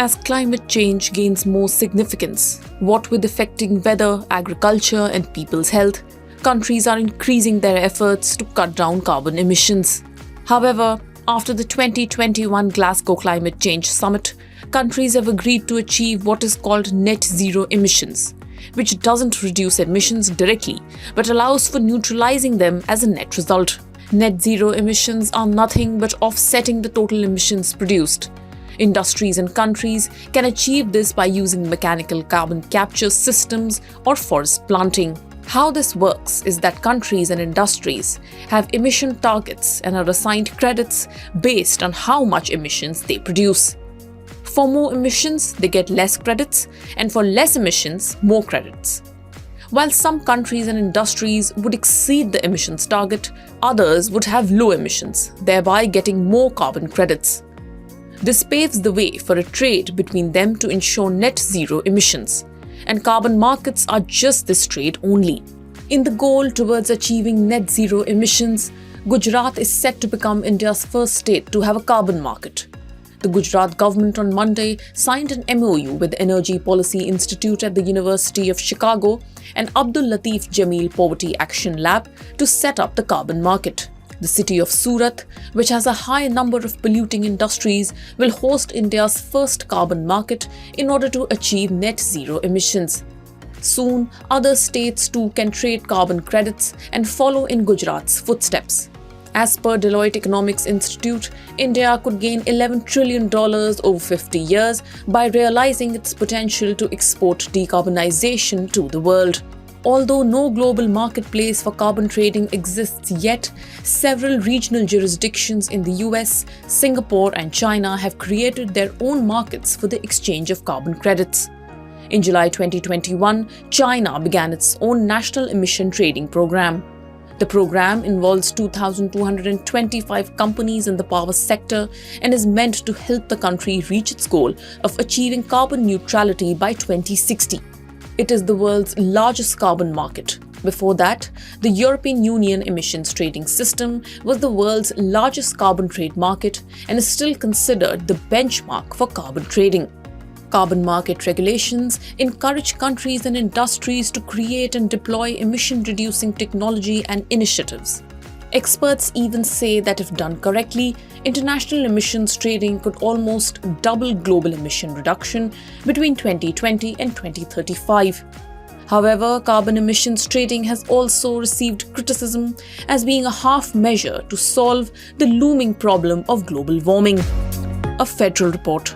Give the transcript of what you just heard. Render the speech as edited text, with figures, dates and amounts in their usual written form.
As climate change gains more significance, what with affecting weather, agriculture, and people's health, countries are increasing their efforts to cut down carbon emissions. However, after the 2021 Glasgow Climate Change Summit, countries have agreed to achieve what is called net zero emissions, which doesn't reduce emissions directly but allows for neutralizing them as a net result. Net zero emissions are nothing but offsetting the total emissions produced. Industries and countries can achieve this by using mechanical carbon capture systems or forest planting. How this works is that countries and industries have emission targets and are assigned credits based on how much emissions they produce. For more emissions, they get less credits, and for less emissions, more credits. While some countries and industries would exceed the emissions target, others would have low emissions, thereby getting more carbon credits. This paves the way for a trade between them to ensure net zero emissions, and carbon markets are just this trade only. In the goal towards achieving net zero emissions, Gujarat is set to become India's first state to have a carbon market. The Gujarat government on Monday signed an MOU with the Energy Policy Institute at the University of Chicago and Abdul Latif Jameel Poverty Action Lab to set up the carbon market. The city of Surat, which has a high number of polluting industries, will host India's first carbon market in order to achieve net zero emissions. Soon, other states too can trade carbon credits and follow in Gujarat's footsteps. As per Deloitte Economics Institute, India could gain $11 trillion over 50 years by realizing its potential to export decarbonization to the world. Although no global marketplace for carbon trading exists yet, several regional jurisdictions in the US, Singapore, and China have created their own markets for the exchange of carbon credits. In July 2021, China began its own national emission trading program. The program involves 2,225 companies in the power sector and is meant to help the country reach its goal of achieving carbon neutrality by 2060. It is the world's largest carbon market. Before that, the European Union emissions trading system was the world's largest carbon trade market and is still considered the benchmark for carbon trading. Carbon market regulations encourage countries and industries to create and deploy emission-reducing technology and initiatives. Experts even say that if done correctly, international emissions trading could almost double global emission reduction between 2020 and 2035. However, carbon emissions trading has also received criticism as being a half measure to solve the looming problem of global warming. A Federal Report.